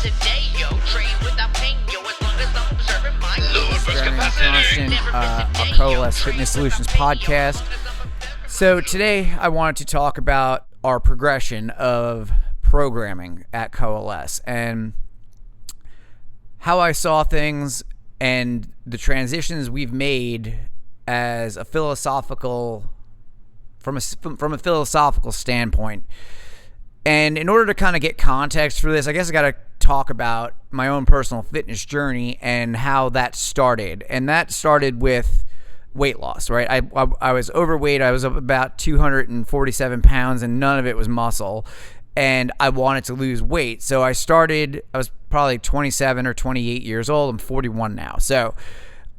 today, yo. Train without pain, yo. As long as I'm observing my capacity. Our Coalesce Fitness Solutions podcast. So today I wanted to talk about our progression of programming at Coalesce and how I saw things and the transitions we've made as a philosophical, from a philosophical standpoint. And in order to kind of get context for this, I guess I got to talk about my own personal fitness journey and how that started. And that started with weight loss, right? I was overweight. I was up about 247 pounds and none of it was muscle. And I wanted to lose weight. So I was probably 27 or 28 years old. I'm 41 now. So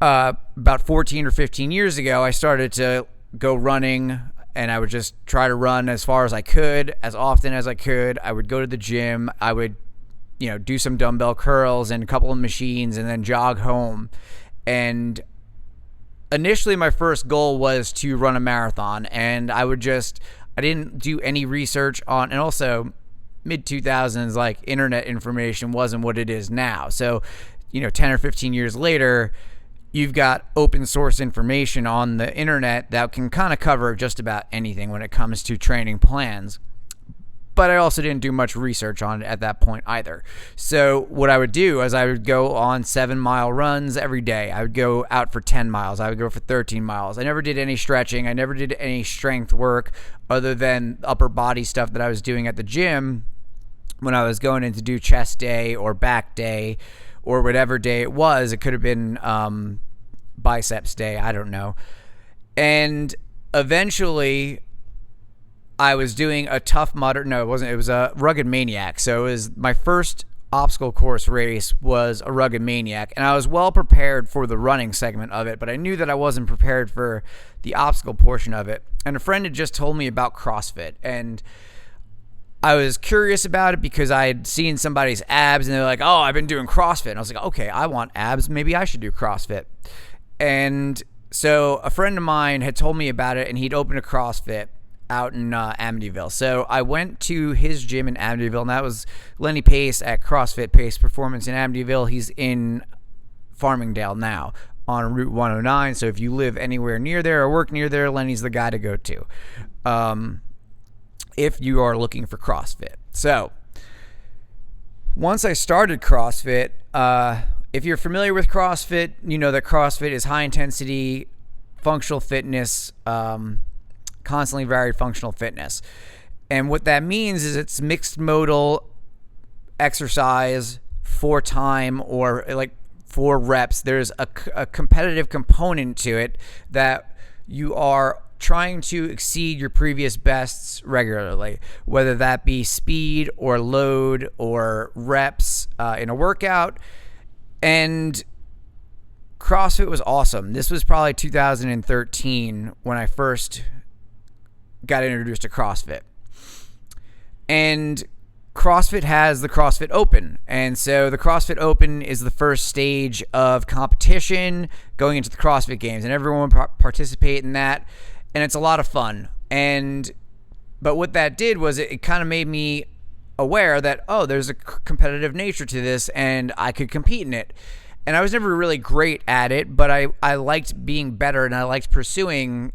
about 14 or 15 years ago, I started to go running, and I would just try to run as far as I could, as often as I could. I would go to the gym. I would, do some dumbbell curls and a couple of machines and then jog home. And initially my first goal was to run a marathon, and I didn't do any research on, and also mid-2000s, like, internet information wasn't what it is now. So, 10 or 15 years later, you've got open source information on the internet that can kind of cover just about anything when it comes to training plans. But I also didn't do much research on it at that point either. So what I would do is I would go on 7-mile runs every day. I would go out for 10 miles. I would go for 13 miles. I never did any stretching. I never did any strength work other than upper body stuff that I was doing at the gym when I was going in to do chest day or back day or whatever day it was. It could have been biceps day. I don't know. And eventually I was doing a Tough Mudder. No, it wasn't. It was a Rugged Maniac. So it was my first obstacle course race was a Rugged Maniac. And I was well prepared for the running segment of it, but I knew that I wasn't prepared for the obstacle portion of it. And a friend had just told me about CrossFit. And I was curious about it because I had seen somebody's abs and they're like, oh, I've been doing CrossFit. And I was like, okay, I want abs. Maybe I should do CrossFit. And so a friend of mine had told me about it, and he'd opened a CrossFit out in Amityville. So I went to his gym in Amityville, and that was Lenny Pace at CrossFit Pace Performance in Amityville. He's in Farmingdale now on Route 109. So if you live anywhere near there or work near there, Lenny's the guy to go to if you are looking for CrossFit. So once I started CrossFit, if you're familiar with CrossFit, you know that CrossFit is high intensity functional fitness, constantly varied functional fitness. And what that means is it's mixed modal exercise for time, or like for reps. There's a competitive component to it that you are trying to exceed your previous bests regularly, whether that be speed or load or reps in a workout. And CrossFit was awesome. This was probably 2013 when I first got introduced to CrossFit. And CrossFit has the CrossFit Open. And so the CrossFit Open is the first stage of competition going into the CrossFit Games. And everyone participate in that. And it's a lot of fun. But what that did was it kind of made me aware that, there's a competitive nature to this and I could compete in it. And I was never really great at it, but I liked being better, and I liked pursuing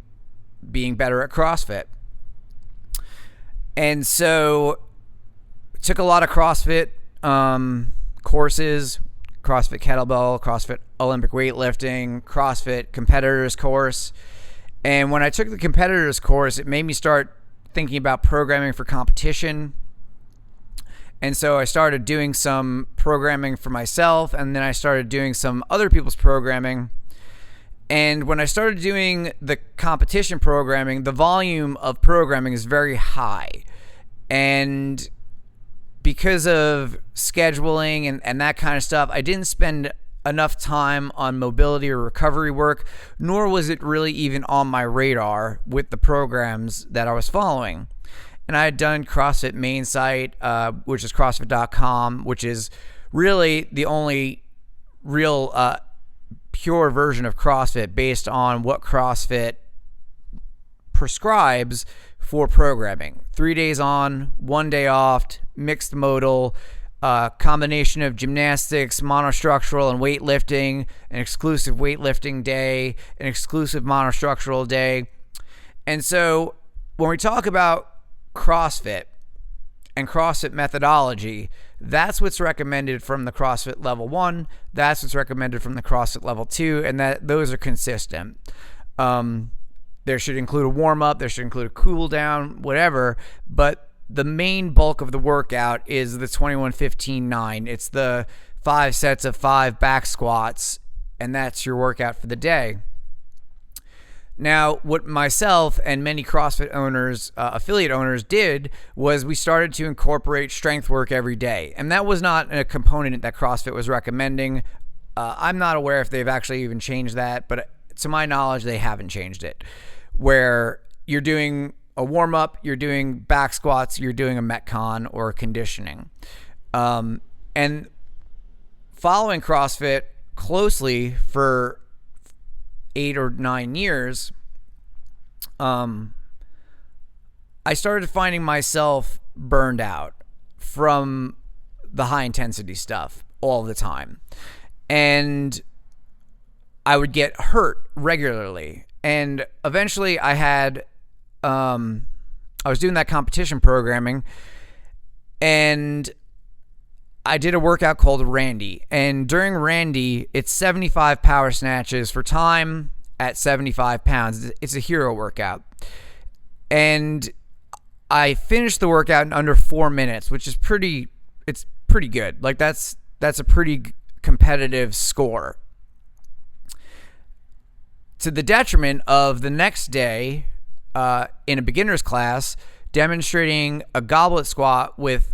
being better at CrossFit. And so took a lot of CrossFit courses, CrossFit Kettlebell, CrossFit Olympic Weightlifting, CrossFit Competitors course. And when I took the Competitors course, it made me start thinking about programming for competition. And so I started doing some programming for myself, and then I started doing some other people's programming. And when I started doing the competition programming, the volume of programming is very high. And because of scheduling and that kind of stuff, I didn't spend enough time on mobility or recovery work, nor was it really even on my radar with the programs that I was following. And I had done CrossFit main site, which is CrossFit.com, which is really the only real pure version of CrossFit based on what CrossFit prescribes for programming. 3 days on, 1 day off, mixed modal, combination of gymnastics, monostructural, and weightlifting, an exclusive weightlifting day, an exclusive monostructural day. And so when we talk about CrossFit and CrossFit methodology, that's what's recommended from the CrossFit Level 1, that's what's recommended from the CrossFit Level 2, and that those are consistent. There should include a warm-up, there should include a cool-down, whatever, but the main bulk of the workout is the 21-15-9. It's the 5 sets of 5 back squats, and that's your workout for the day. Now, what myself and many CrossFit owners, affiliate owners did was we started to incorporate strength work every day. And that was not a component that CrossFit was recommending. I'm not aware if they've actually even changed that, but to my knowledge, they haven't changed it. Where you're doing a warm-up, you're doing back squats, you're doing a Metcon or conditioning. And following CrossFit closely for 8 or 9 years, I started finding myself burned out from the high-intensity stuff all the time. And I would get hurt regularly. And eventually I had... I was doing that competition programming, and I did a workout called Randy. And during Randy, it's 75 power snatches for time at 75 pounds. It's a hero workout. And I finished the workout in under 4 minutes, which is pretty good. Like that's a pretty competitive score. To the detriment of the next day, in a beginner's class, demonstrating a goblet squat with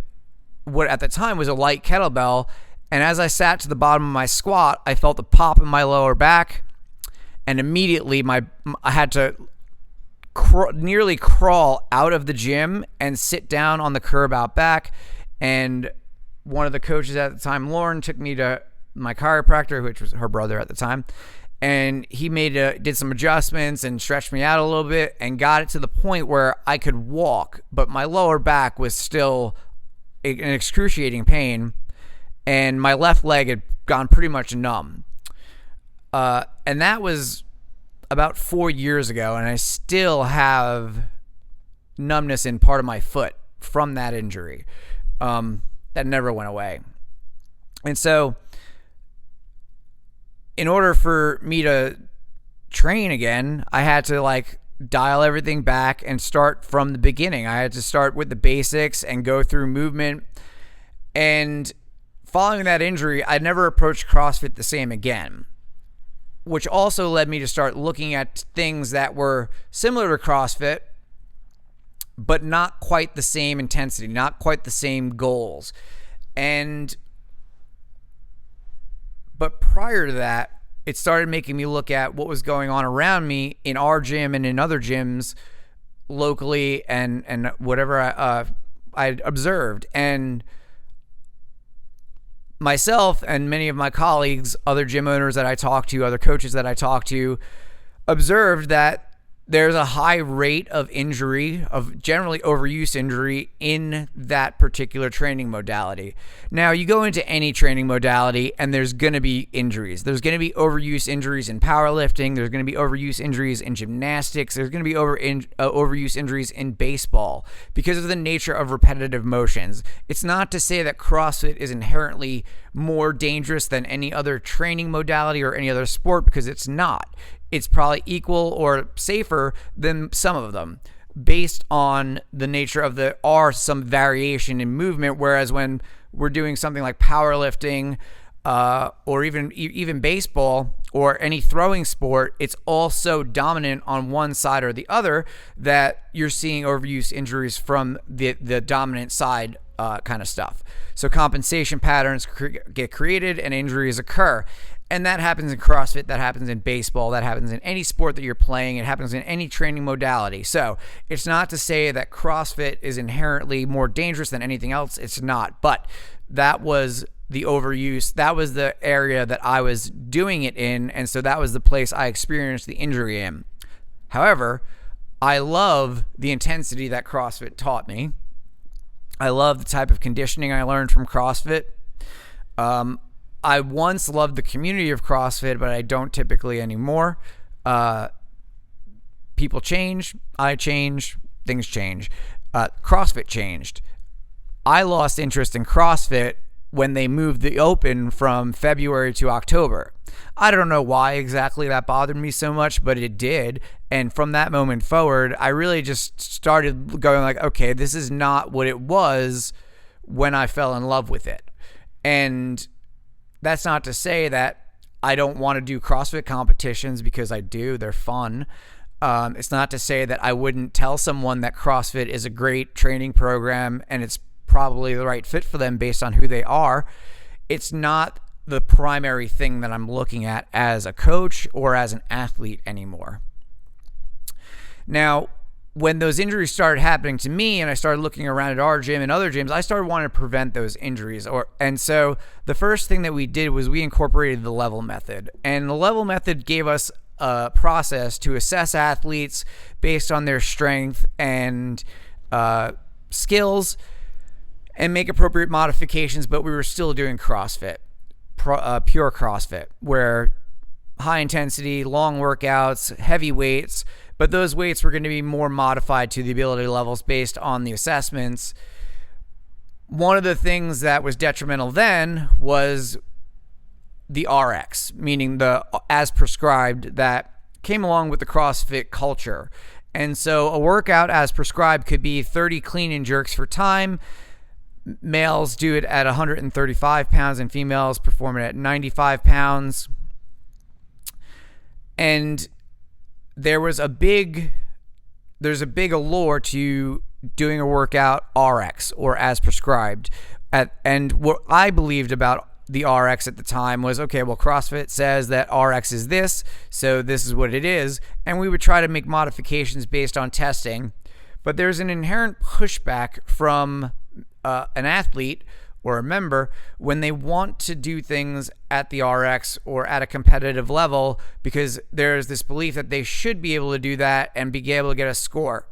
what at the time was a light kettlebell. And as I sat to the bottom of my squat, I felt a pop in my lower back, and immediately I had to nearly crawl out of the gym and sit down on the curb out back. And one of the coaches at the time, Lauren, took me to my chiropractor, which was her brother at the time. And he did some adjustments and stretched me out a little bit and got it to the point where I could walk, but my lower back was still in excruciating pain, and my left leg had gone pretty much numb. And that was about 4 years ago, and I still have numbness in part of my foot from that injury. That never went away. And so in order for me to train again, I had to dial everything back and start from the beginning. I had to start with the basics and go through movement. And following that injury, I never approached CrossFit the same again, which also led me to start looking at things that were similar to CrossFit, but not quite the same intensity, not quite the same goals. But prior to that, it started making me look at what was going on around me in our gym and in other gyms locally and whatever I observed. And myself and many of my colleagues, other gym owners that I talked to, other coaches that I talked to, observed that there's a high rate of injury, of generally overuse injury in that particular training modality. Now, you go into any training modality and there's going to be injuries. There's going to be overuse injuries in powerlifting. There's going to be overuse injuries in gymnastics. There's going to be overuse injuries in baseball because of the nature of repetitive motions. It's not to say that CrossFit is inherently more dangerous than any other training modality or any other sport, because it's not. It's probably equal or safer than some of them based on the nature of some variation in movement. Whereas when we're doing something like powerlifting or even baseball or any throwing sport, it's all so dominant on one side or the other that you're seeing overuse injuries from the dominant side kind of stuff. So compensation patterns get created and injuries occur. And that happens in CrossFit, that happens in baseball, that happens in any sport that you're playing, it happens in any training modality. So it's not to say that CrossFit is inherently more dangerous than anything else. It's not. But that was the overuse. That was the area that I was doing it in. And so that was the place I experienced the injury in. However, I love the intensity that CrossFit taught me. I love the type of conditioning I learned from CrossFit. I once loved the community of CrossFit, but I don't typically anymore. People change, I change, things change. CrossFit changed. I lost interest in CrossFit when they moved the Open from February to October. I don't know why exactly that bothered me so much, but it did. And from that moment forward, I really just started going like, okay, this is not what it was when I fell in love with it. And that's not to say that I don't want to do CrossFit competitions, because I do. They're fun. It's not to say that I wouldn't tell someone that CrossFit is a great training program and it's probably the right fit for them based on who they are. It's not the primary thing that I'm looking at as a coach or as an athlete anymore. Now, when those injuries started happening to me and I started looking around at our gym and other gyms, I started wanting to prevent those injuries. And so the first thing that we did was we incorporated the level method. And the level method gave us a process to assess athletes based on their strength and skills and make appropriate modifications, but we were still doing CrossFit, pure CrossFit, where high intensity, long workouts, heavy weights, but those weights were going to be more modified to the ability levels based on the assessments. One of the things that was detrimental then was the RX, meaning the as prescribed, that came along with the CrossFit culture. And so a workout as prescribed could be 30 clean and jerks for time. Males do it at 135 pounds and females perform it at 95 pounds. And there's a big allure to doing a workout RX or as prescribed. And what I believed about the RX at the time was, okay, well, CrossFit says that RX is this, so this is what it is. And we would try to make modifications based on testing. But there's an inherent pushback from an athlete or a member when they want to do things at the RX or at a competitive level, because there's this belief that they should be able to do that and be able to get a score.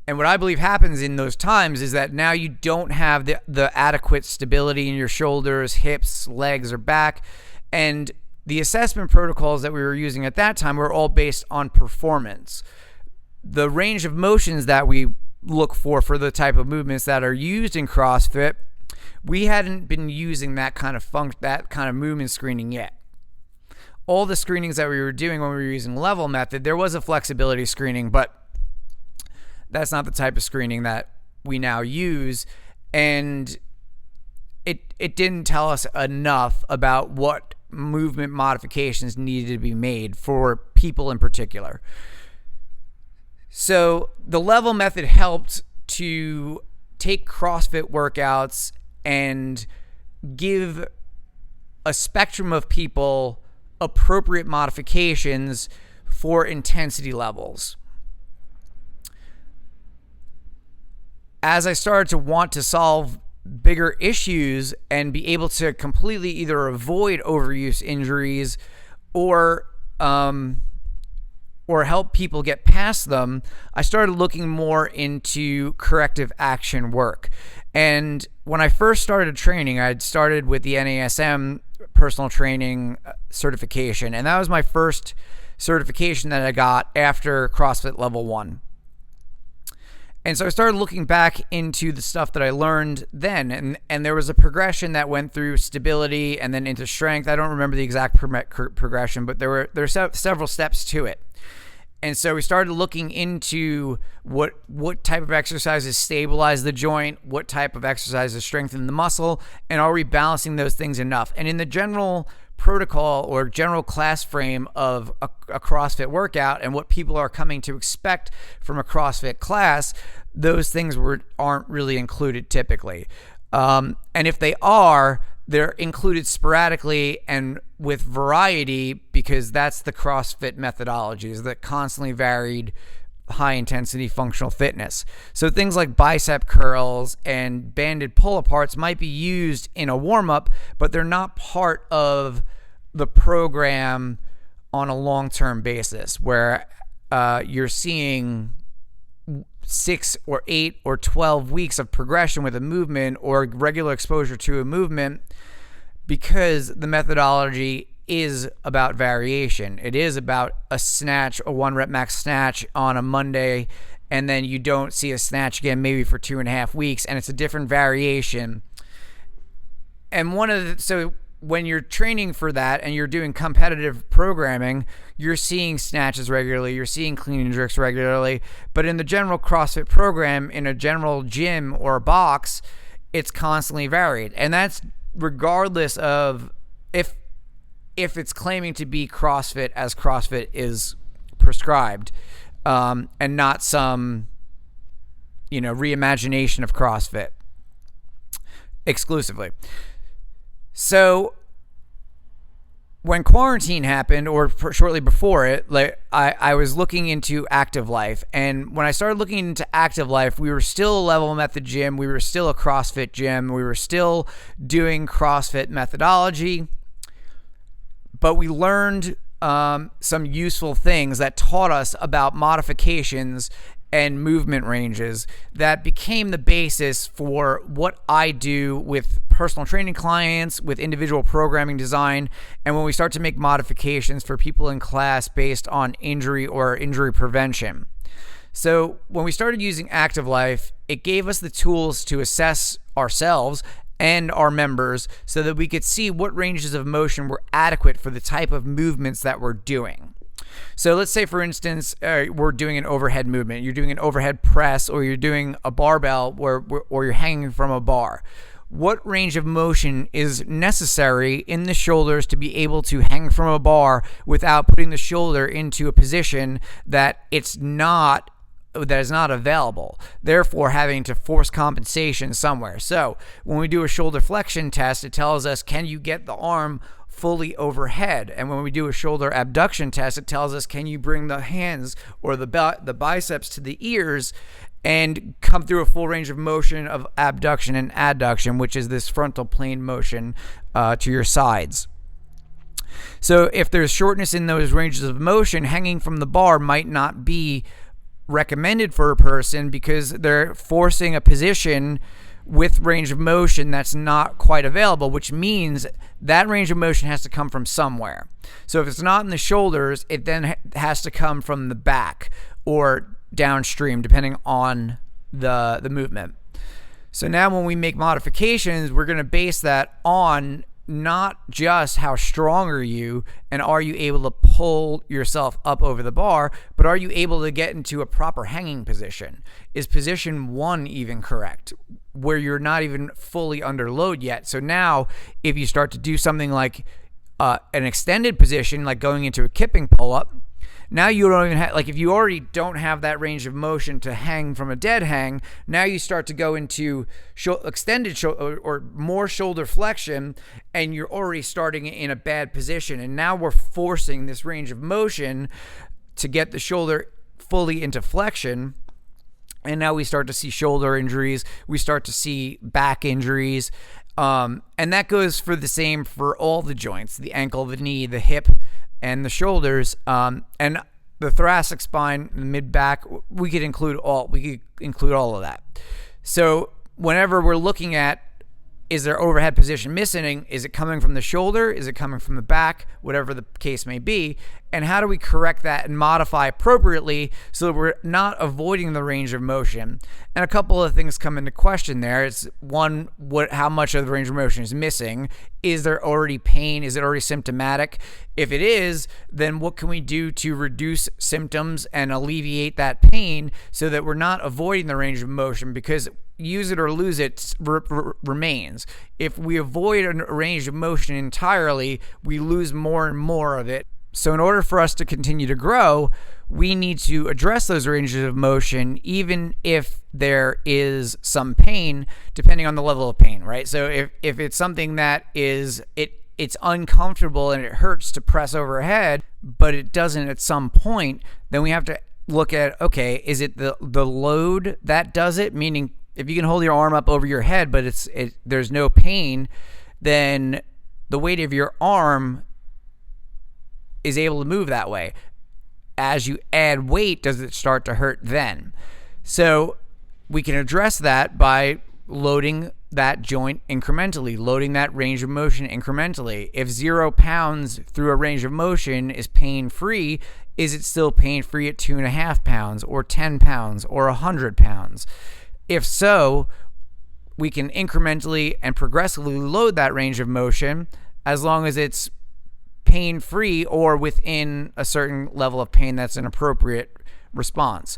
And what I believe happens in those times is that now you don't have the adequate stability in your shoulders, hips, legs, or back. And the assessment protocols that we were using at that time were all based on performance. The range of motions that we look for the type of movements that are used in CrossFit, we hadn't been using that kind of movement screening yet. All the screenings that we were doing when we were using level method, there was a flexibility screening, but that's not the type of screening that we now use. And it didn't tell us enough about what movement modifications needed to be made for people in particular. So the level method helped to take CrossFit workouts and give a spectrum of people appropriate modifications for intensity levels. As I started to want to solve bigger issues and be able to completely either avoid overuse injuries or help people get past them, I started looking more into corrective action work. And when I first started training, I'd started with the NASM personal training certification, and that was my first certification that I got after CrossFit Level 1. And so I started looking back into the stuff that I learned then, and there was a progression that went through stability and then into strength. I don't remember the exact progression, but there were several steps to it. And so we started looking into what type of exercises stabilize the joint, what type of exercises strengthen the muscle, and are we balancing those things enough? And in the general protocol or general class frame of a CrossFit workout and what people are coming to expect from a CrossFit class, those things aren't really included typically. And if they are, they're included sporadically and with variety, because that's the CrossFit methodology, is that constantly varied high intensity functional fitness. So things like bicep curls and banded pull aparts might be used in a warm-up, but they're not part of the program on a long-term basis, where you're seeing 6 or 8 or 12 weeks of progression with a movement or regular exposure to a movement, because the methodology is about variation. It is about a snatch, a 1 rep max snatch on a Monday, and then you don't see a snatch again maybe for 2.5 weeks, and it's a different variation. And so when you're training for that and you're doing competitive programming, you're seeing snatches regularly, you're seeing clean and jerks regularly. But in the general CrossFit program, in a general gym or box, it's constantly varied. And that's regardless of if it's claiming to be CrossFit as CrossFit is prescribed, and not some, reimagination of CrossFit exclusively. So when quarantine happened, or shortly before it, I was looking into Active Life. And when I started looking into Active Life, we were still a Level Method gym. We were still a CrossFit gym. We were still doing CrossFit methodology. But we learned some useful things that taught us about modifications and movement ranges that became the basis for what I do with personal training clients, with individual programming design, and when we start to make modifications for people in class based on injury or injury prevention. So when we started using Active Life, it gave us the tools to assess ourselves and our members so that we could see what ranges of motion were adequate for the type of movements that we're doing. So let's say, for instance, we're doing an overhead movement. You're doing an overhead press, or you're doing a barbell, or you're hanging from a bar. What range of motion is necessary in the shoulders to be able to hang from a bar without putting the shoulder into a position that is not available, therefore having to force compensation somewhere? So when we do a shoulder flexion test, it tells us, can you get the arm fully overhead? And when we do a shoulder abduction test, it tells us, can you bring the hands or the biceps to the ears and come through a full range of motion of abduction and adduction, which is this frontal plane motion to your sides. So if there's shortness in those ranges of motion, hanging from the bar might not be recommended for a person because they're forcing a position with range of motion that's not quite available, which means that range of motion has to come from somewhere. So if it's not in the shoulders, it then has to come from the back or downstream, depending on the movement. So now when we make modifications, we're going to base that on not just how strong are you and are you able to pull yourself up over the bar, but are you able to get into a proper hanging position? Is position 1 even correct, where you're not even fully under load yet? So now if you start to do something like an extended position, like going into a kipping pull-up, now you don't even have, like, if you already don't have that range of motion to hang from a dead hang, now you start to go into extended or more shoulder flexion, and you're already starting in a bad position. And now we're forcing this range of motion to get the shoulder fully into flexion. And now we start to see shoulder injuries. We start to see back injuries. And that goes for the same for all the joints, the ankle, the knee, the hip, and the shoulders, and the thoracic spine, the mid back. We could include all of that. So whenever we're looking at, is there overhead position missing? Is it coming from the shoulder? Is it coming from the back? Whatever the case may be. And how do we correct that and modify appropriately so that we're not avoiding the range of motion? And a couple of things come into question there. It's one, how much of the range of motion is missing? Is there already pain? Is it already symptomatic? If it is, then what can we do to reduce symptoms and alleviate that pain so that we're not avoiding the range of motion? Because use it or lose it remains. If we avoid a range of motion entirely, we lose more and more of it. So in order for us to continue to grow, we need to address those ranges of motion, even if there is some pain, depending on the level of pain, right? So if it's something that it's uncomfortable and it hurts to press overhead, but it doesn't at some point, then we have to look at, okay, is it the load that does it? Meaning, if you can hold your arm up over your head, but there's no pain, then the weight of your arm is able to move that way. As you add weight, does it start to hurt then? So we can address that by loading that joint incrementally, loading that range of motion incrementally. If 0 pounds through a range of motion is pain-free, is it still pain-free at 2.5 pounds or 10 pounds or 100 pounds? If so, we can incrementally and progressively load that range of motion as long as it's pain-free or within a certain level of pain that's an appropriate response.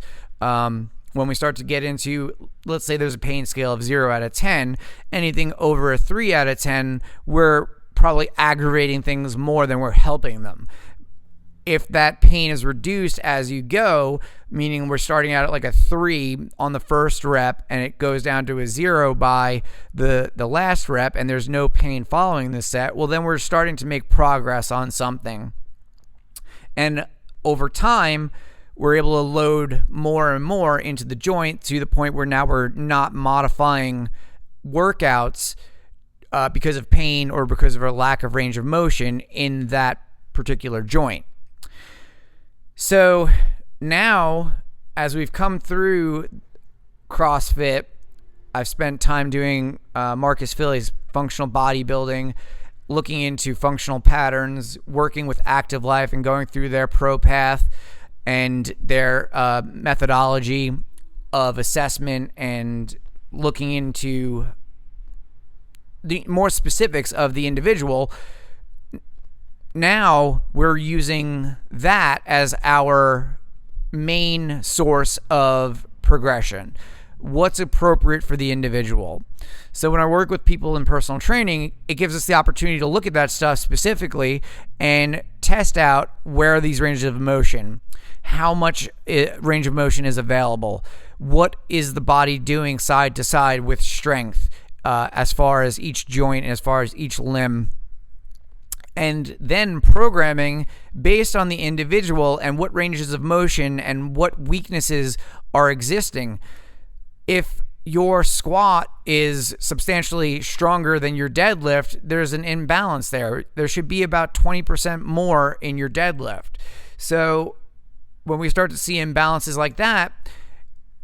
When we start to get into, let's say there's a pain scale of 0 out of 10, anything over a 3 out of 10, we're probably aggravating things more than we're helping them. If that pain is reduced as you go, meaning we're starting out at like a 3 on the first rep and it goes down to a 0 by the last rep and there's no pain following the set, well, then we're starting to make progress on something. And over time, we're able to load more and more into the joint to the point where now we're not modifying workouts because of pain or because of a lack of range of motion in that particular joint. So now, as we've come through CrossFit, I've spent time doing Marcus Philly's functional bodybuilding, looking into functional patterns, working with Active Life and going through their pro path and their methodology of assessment and looking into the more specifics of the individual. Now we're using that as our main source of progression. What's appropriate for the individual? So when I work with people in personal training, it gives us the opportunity to look at that stuff specifically and test out where are these ranges of motion, how much range of motion is available, what is the body doing side to side with strength as far as each joint and as far as each limb, and then programming based on the individual and what ranges of motion and what weaknesses are existing. If your squat is substantially stronger than your deadlift, there's an imbalance there. There should be about 20% more in your deadlift. So when we start to see imbalances like that,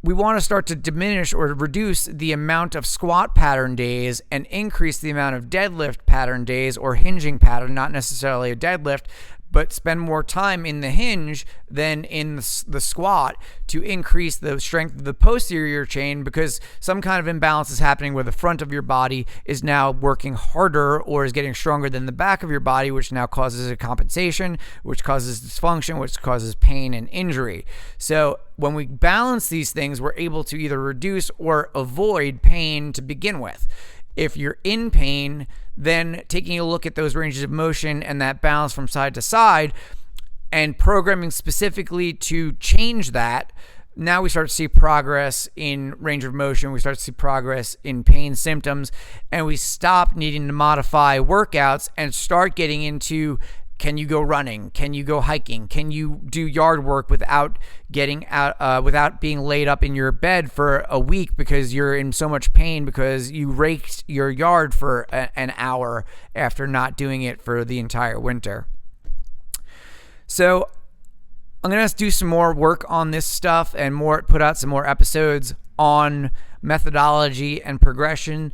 we want to start to diminish or reduce the amount of squat pattern days and increase the amount of deadlift pattern days or hinging pattern, not necessarily a deadlift, but spend more time in the hinge than in the squat to increase the strength of the posterior chain, because some kind of imbalance is happening where the front of your body is now working harder or is getting stronger than the back of your body, which now causes a compensation, which causes dysfunction, which causes pain and injury. So when we balance these things, we're able to either reduce or avoid pain to begin with. If you're in pain, then taking a look at those ranges of motion and that balance from side to side and programming specifically to change that, now we start to see progress in range of motion, we start to see progress in pain symptoms, and we stop needing to modify workouts and start getting into, can you go running? Can you go hiking? Can you do yard work without getting out, without being laid up in your bed for a week because you're in so much pain because you raked your yard for an hour after not doing it for the entire winter? So I'm going to do some more work on this stuff and put out some more episodes on methodology and progression.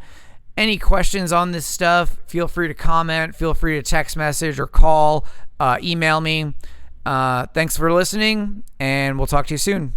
Any questions on this stuff, feel free to comment, feel free to text message or call, email me. Thanks for listening, and we'll talk to you soon.